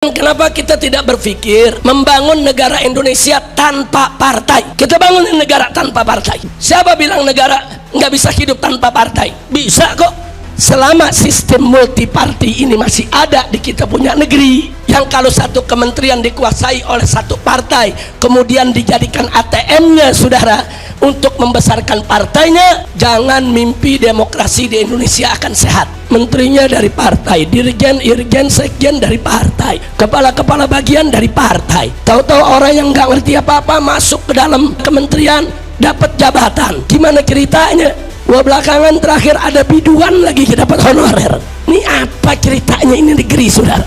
Kenapa kita tidak berpikir membangun negara Indonesia tanpa partai? Kita bangun negara tanpa partai. Siapa bilang negara nggak bisa hidup tanpa partai? Bisa kok. Selama sistem multiparti ini masih ada di kita punya negeri, yang kalau satu kementerian dikuasai oleh satu partai, kemudian dijadikan ATM-nya saudara untuk membesarkan partainya, jangan mimpi demokrasi di Indonesia akan sehat. Menterinya dari partai, dirjen, irjen, sekjen dari partai, kepala-kepala bagian dari partai. Tahu-tahu orang yang nggak ngerti apa-apa masuk ke dalam kementerian dapat jabatan. Gimana ceritanya? Wah, belakangan terakhir ada biduan lagi dapat honorer. Ini apa ceritanya ini negeri saudara?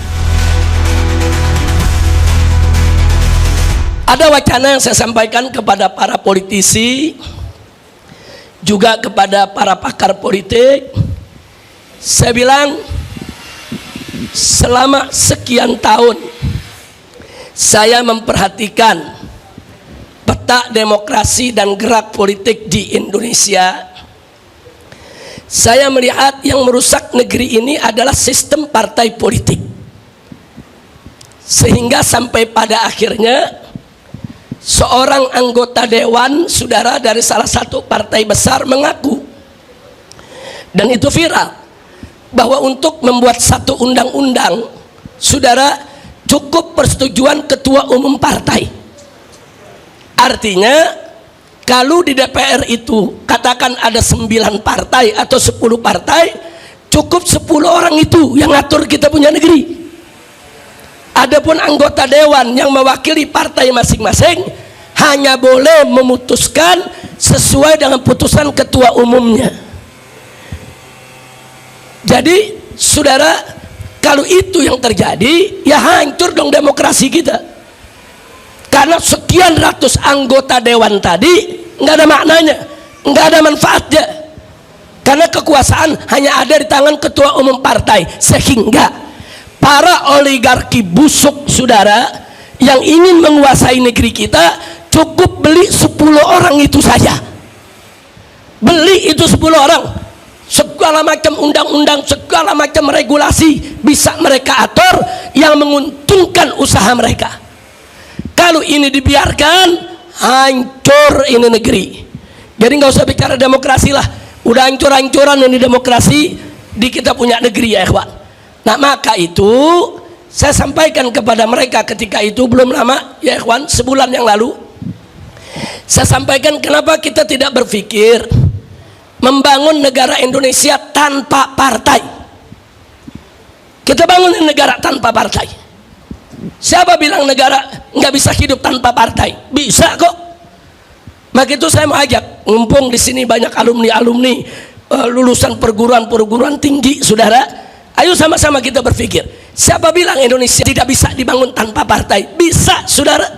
Ada wacana yang saya sampaikan kepada para politisi, juga kepada para pakar politik. Saya bilang, selama sekian tahun saya memperhatikan peta demokrasi dan gerak politik di Indonesia. Saya melihat yang merusak negeri ini adalah sistem partai politik, sehingga sampai pada akhirnya seorang anggota dewan saudara dari salah satu partai besar mengaku, dan itu viral, bahwa untuk membuat satu undang-undang saudara cukup persetujuan ketua umum partai. Artinya kalau di DPR itu katakan ada 9 partai atau 10 partai, cukup 10 orang itu yang ngatur kita punya negeri. Adapun anggota dewan yang mewakili partai masing-masing hanya boleh memutuskan sesuai dengan putusan ketua umumnya. Jadi saudara, kalau itu yang terjadi, ya hancur dong demokrasi kita. Karena sekian ratus anggota dewan tadi nggak ada maknanya, nggak ada manfaatnya, karena kekuasaan hanya ada di tangan ketua umum partai, sehingga para oligarki busuk saudara yang ingin menguasai negeri kita cukup beli 10 orang itu saja. Beli itu 10 orang, segala macam undang-undang, segala macam regulasi bisa mereka atur yang menguntungkan usaha mereka. Kalau ini dibiarkan, hancur ini negeri. Jadi nggak usah bicara demokrasi lah, udah hancur-hancuran ini demokrasi di kita punya negeri ya ikhwan. Nah maka itu saya sampaikan kepada mereka ketika itu, belum lama ya ikhwan, sebulan yang lalu saya sampaikan kenapa kita tidak berpikir membangun negara Indonesia tanpa partai. Kita bangun negara tanpa partai. Siapa bilang negara nggak bisa hidup tanpa partai? Bisa kok. Maka itu saya mau ajak, mumpung di sini banyak alumni-alumni lulusan perguruan tinggi, saudara, ayo sama-sama kita berpikir. Siapa bilang Indonesia tidak bisa dibangun tanpa partai? Bisa, saudara.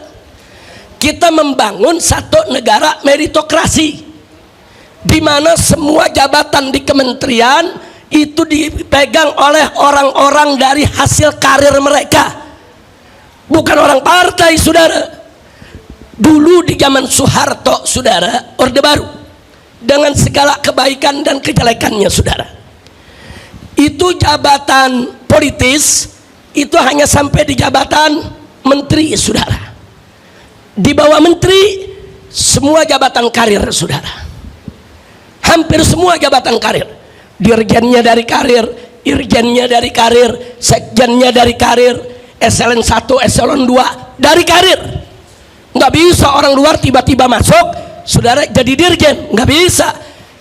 Kita membangun satu negara meritokrasi, di mana semua jabatan di kementerian itu dipegang oleh orang-orang dari hasil karir mereka, bukan orang partai, saudara. Dulu di zaman Soeharto, saudara, Orde Baru, dengan segala kebaikan dan kejelekannya, saudara, itu jabatan politis itu hanya sampai di jabatan menteri, saudara. Di bawah menteri semua jabatan karir, saudara. Hampir semua jabatan karir. Dirjennya dari karir, irjennya dari karir, sekjennya dari karir, eselon 1, eselon 2 dari karir. Nggak bisa orang luar tiba-tiba masuk saudara jadi dirjen, nggak bisa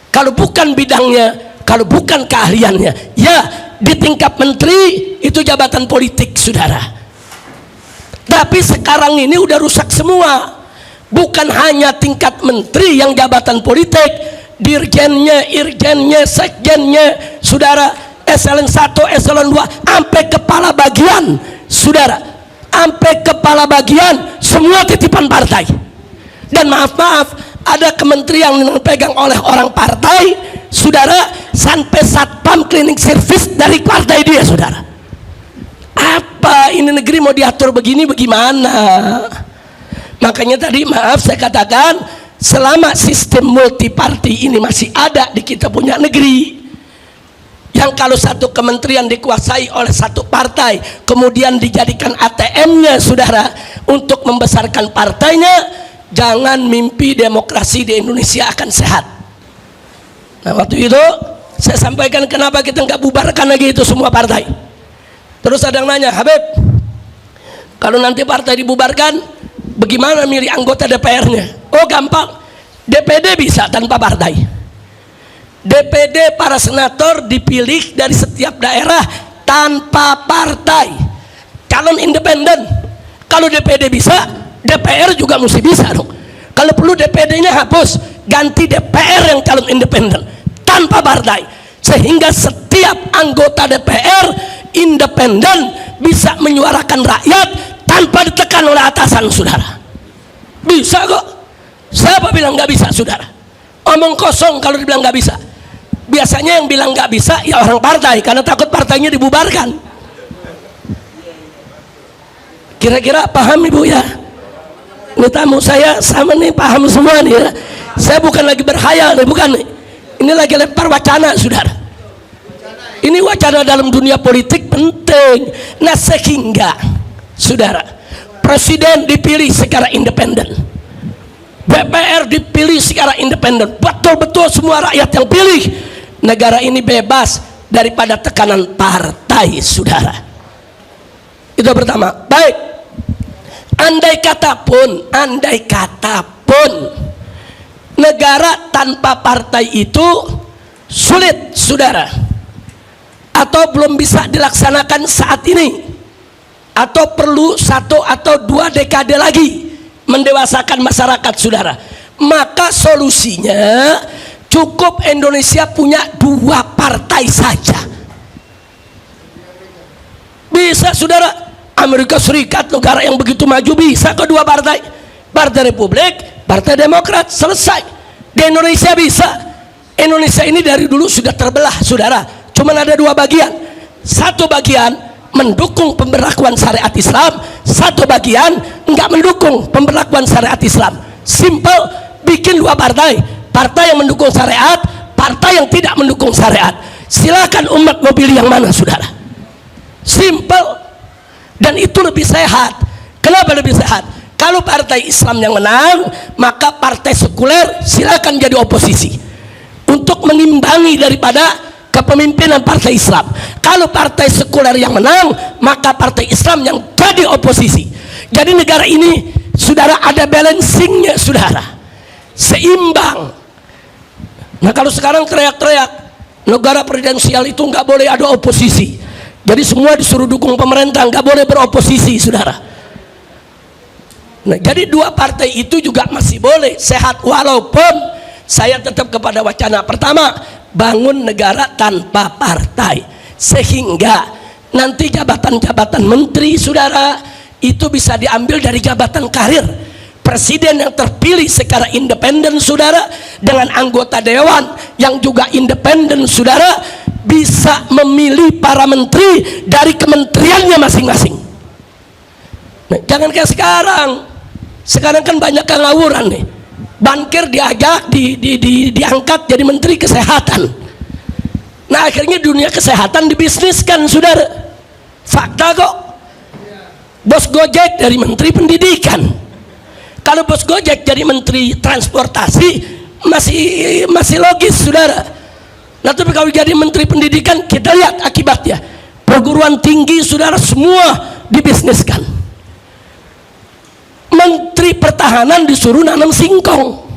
kalau bukan bidangnya, kalau bukan keahliannya. Ya di tingkat menteri itu jabatan politik, saudara. Tapi sekarang ini udah rusak semua. Bukan hanya tingkat menteri yang jabatan politik, dirjennya, irjennya, sekjennya, saudara, eselon 1, eselon 2 sampai kepala bagian, saudara, sampai kepala bagian semua titipan partai. Dan maaf-maaf, ada kementerian yang dipegang oleh orang partai, saudara, sampai satpam cleaning service dari partai dia, saudara. Apa ini negeri mau diatur begini bagaimana? Makanya tadi maaf saya katakan, selama sistem multiparti ini masih ada di kita punya negeri, yang kalau satu kementerian dikuasai oleh satu partai kemudian dijadikan ATM-nya saudara untuk membesarkan partainya, jangan mimpi demokrasi di Indonesia akan sehat. Nah waktu itu saya sampaikan kenapa kita nggak bubarkan lagi itu semua partai. Terus ada yang nanya, Habib, kalau nanti partai dibubarkan bagaimana milih anggota DPR-nya? Oh gampang, DPD bisa tanpa partai. DPD para senator dipilih dari setiap daerah tanpa partai, calon independen. Kalau DPD bisa, DPR juga mesti bisa dong. Kalau perlu DPD-nya hapus, ganti DPR yang calon independen tanpa partai, sehingga setiap anggota DPR independen bisa menyuarakan rakyat tanpa ditekan oleh atasan saudara. Bisa kok. Siapa bilang nggak bisa saudara? Omong kosong kalau dibilang nggak bisa. Biasanya yang bilang nggak bisa ya orang partai, karena takut partainya dibubarkan. Kira-kira paham ibu ya? Ini tamu saya sama nih, paham semua nih ya. Saya bukan lagi berhayal nih, bukan nih. Ini lagi lempar wacana saudara. Ini wacana dalam dunia politik penting. Nah sehingga saudara, presiden dipilih secara independen, DPR dipilih secara independen, betul-betul semua rakyat yang pilih. Negara ini bebas daripada tekanan partai saudara. Itu pertama. Baik, andai kata pun negara tanpa partai itu sulit saudara, atau belum bisa dilaksanakan saat ini, atau perlu 1 atau 2 dekade lagi mendewasakan masyarakat saudara, maka solusinya cukup Indonesia punya 2 partai saja. Bisa saudara. Amerika Serikat, negara yang begitu maju, bisa ke 2 partai, Partai Republik, Partai Demokrat, selesai. Di Indonesia bisa. Indonesia ini dari dulu sudah terbelah saudara, cuman ada 2 bagian. Satu bagian mendukung pemberlakuan syariat Islam, satu bagian enggak mendukung pemberlakuan syariat Islam. Simple, bikin 2 partai, partai yang mendukung syariat, partai yang tidak mendukung syariat. Silakan umat mau pilih yang mana saudara. Simple, dan itu lebih sehat. Kenapa lebih sehat? Kalau partai Islam yang menang, maka partai sekuler silakan jadi oposisi untuk mengimbangi daripada kepemimpinan partai Islam. Kalau partai sekuler yang menang, maka partai Islam yang jadi oposisi. Jadi negara ini saudara ada balancingnya saudara, seimbang. Nah kalau sekarang teriak-teriak negara presidensial itu nggak boleh ada oposisi, jadi semua disuruh dukung pemerintah, nggak boleh beroposisi saudara. Nah jadi 2 partai itu juga masih boleh sehat, walaupun saya tetap kepada wacana pertama, bangun negara tanpa partai, sehingga nanti jabatan-jabatan menteri saudara itu bisa diambil dari jabatan karir. Presiden yang terpilih secara independen saudara, dengan anggota dewan yang juga independen saudara, bisa memilih para menteri dari kementeriannya masing-masing. Nah, jangan kayak sekarang. Sekarang kan banyak yang ngawuran nih. Bankir diajak diangkat jadi menteri kesehatan. Nah akhirnya dunia kesehatan dibisniskan saudara. Fakta kok. Bos Gojek dari menteri pendidikan. Kalau bos Gojek jadi menteri transportasi masih logis saudara. Nah tapi kalau jadi menteri pendidikan, kita lihat akibatnya, perguruan tinggi saudara semua dibisniskan. Menteri pertahanan disuruh nanam singkong.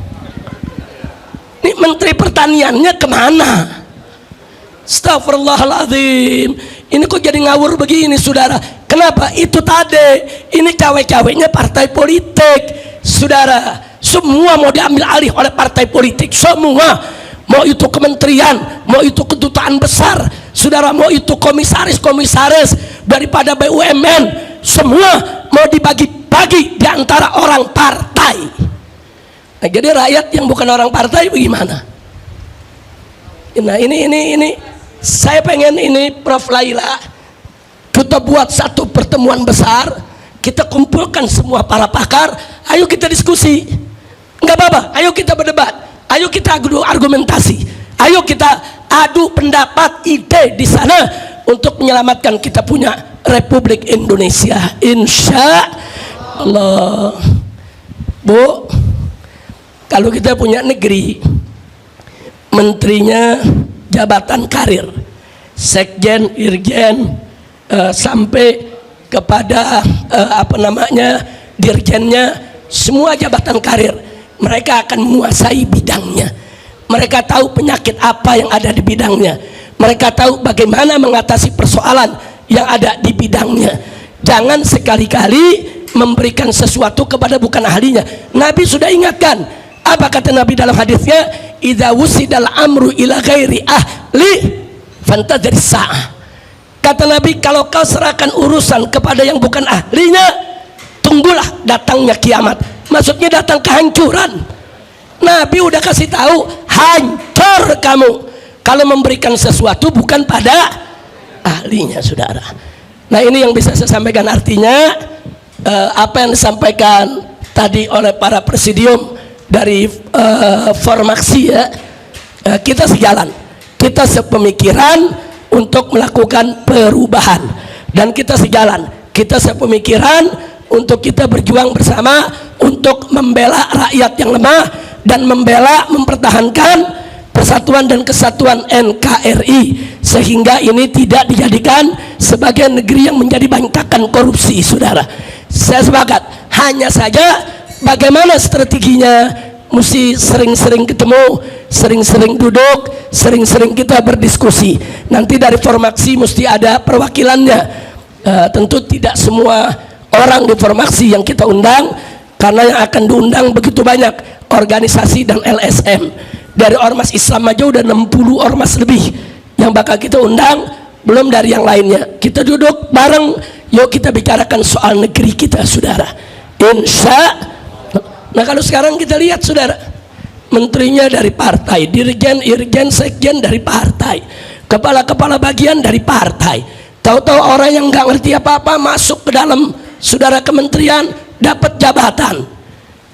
Ini menteri pertaniannya kemana? Astagfirullahaladzim. Ini kok jadi ngawur begini saudara. Kenapa? Itu tadi, ini cawe-cawenya partai politik saudara. Semua mau diambil alih oleh partai politik, semua. Mau itu kementerian, mau itu kedutaan besar saudara, mau itu komisaris daripada BUMN, semua mau dibagi-bagi di antara orang partai. Nah, jadi rakyat yang bukan orang partai bagaimana? Nah ini saya pengen ini Prof Laila, kita buat satu pertemuan besar, kita kumpulkan semua para pakar, ayo kita diskusi, nggak apa-apa, ayo kita berdebat, ayo kita argumentasi, ayo kita adu pendapat, ide di sana untuk menyelamatkan kita punya Republik Indonesia, insya Allah. Bu, kalau kita punya negeri, menterinya jabatan karir, sekjen, irjen, sampai kepada dirjennya, semua jabatan karir, mereka akan menguasai bidangnya. Mereka tahu penyakit apa yang ada di bidangnya. Mereka tahu bagaimana mengatasi persoalan yang ada di bidangnya. Jangan sekali-kali memberikan sesuatu kepada bukan ahlinya. Nabi sudah ingatkan. Apa kata Nabi dalam hadisnya? Idza wusidal amru ila ghairi ahli fantadhir sa'ah. Kata Nabi, kalau kau serahkan urusan kepada yang bukan ahlinya, tunggulah datangnya kiamat. Maksudnya datang kehancuran. Nabi udah kasih tahu, hancur kamu kalau memberikan sesuatu bukan pada ahlinya, saudara. Nah, ini yang bisa saya sampaikan. Artinya apa yang disampaikan tadi oleh para presidium dari Formaksi, ya, kita sejalan, kita sepemikiran untuk melakukan perubahan, dan kita sejalan, kita sepemikiran untuk kita berjuang bersama untuk membela rakyat yang lemah dan membela, mempertahankan persatuan dan kesatuan NKRI, sehingga ini tidak dijadikan sebagai negeri yang menjadi bantakan korupsi, saudara. Saya sepakat, hanya saja bagaimana strateginya, mesti sering-sering ketemu, sering-sering duduk, sering-sering kita berdiskusi. Nanti dari Formaksi mesti ada perwakilannya. Tentu tidak semua orang di Formaksi yang kita undang, karena yang akan diundang begitu banyak organisasi dan LSM. Dari ormas Islam aja udah 60 ormas lebih yang bakal kita undang, belum dari yang lainnya. Kita duduk bareng, yuk kita bicarakan soal negeri kita, saudara. Insya. Nah, kalau sekarang kita lihat, saudara, menterinya dari partai, dirjen, irjen, sekjen dari partai, kepala-kepala bagian dari partai. Tahu-tahu orang yang nggak ngerti apa-apa masuk ke dalam, saudara, kementerian, dapat jabatan.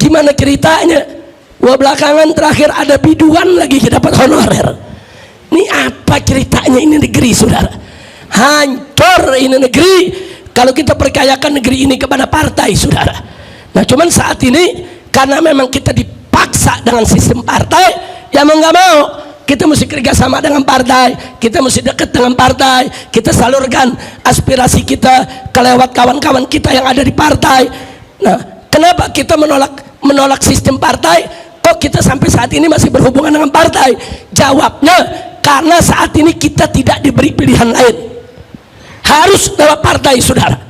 Gimana ceritanya? Wah, belakangan terakhir ada biduan lagi dapat honorer. Ini apa ceritanya ini negeri, saudara? Hancur ini negeri kalau kita percayakan negeri ini kepada partai, saudara. Nah, cuman saat ini karena memang kita dipaksa dengan sistem partai, ya mau nggak mau kita mesti kerjasama dengan partai, kita mesti dekat dengan partai, kita salurkan aspirasi kita ke lewat kawan-kawan kita yang ada di partai. Nah, kenapa kita menolak sistem partai? Kok kita sampai saat ini masih berhubungan dengan partai? Jawabnya, karena saat ini kita tidak diberi pilihan lain, harus lewat partai, saudara.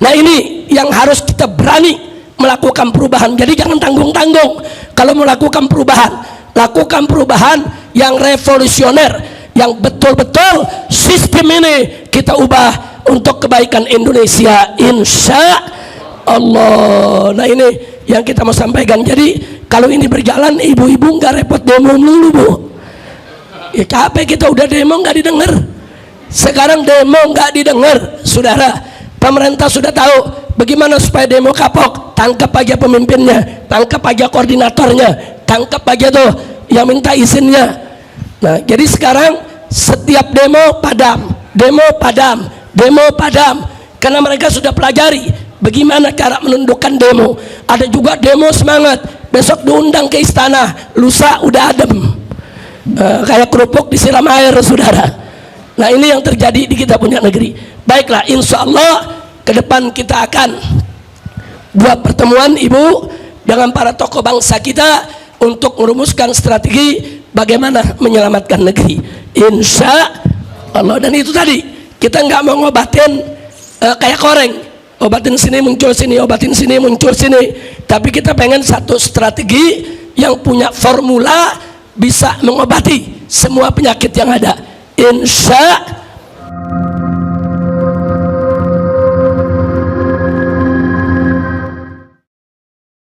Nah, ini yang harus kita berani melakukan perubahan. Jadi jangan tanggung-tanggung. Kalau melakukan perubahan, lakukan perubahan yang revolusioner, yang betul-betul sistem ini kita ubah untuk kebaikan Indonesia, insya Allah. Nah, ini yang kita mau sampaikan. Jadi kalau ini berjalan, ibu-ibu nggak repot demo dulu, Bu. Ya capek kita udah demo nggak didengar. Sekarang demo nggak didengar, saudara. Pemerintah sudah tahu bagaimana supaya demo kapok. Tangkap aja pemimpinnya, tangkap aja koordinatornya, tangkap aja tuh yang minta izinnya. Nah, jadi sekarang setiap demo padam, demo padam, demo padam, karena mereka sudah pelajari bagaimana cara menundukkan demo. Ada juga demo semangat, besok diundang ke istana, lusa udah adem, kayak kerupuk disiram air, saudara. Nah, ini yang terjadi di kita punya negeri. Baiklah, insya Allah ke depan kita akan buat pertemuan, Ibu, dengan para tokoh bangsa kita untuk merumuskan strategi bagaimana menyelamatkan negeri, insya Allah. Dan itu tadi, kita nggak mau ngobatin kayak koreng, obatin sini muncul sini, obatin sini muncul sini, tapi kita pengen satu strategi yang punya formula bisa mengobati semua penyakit yang ada, insya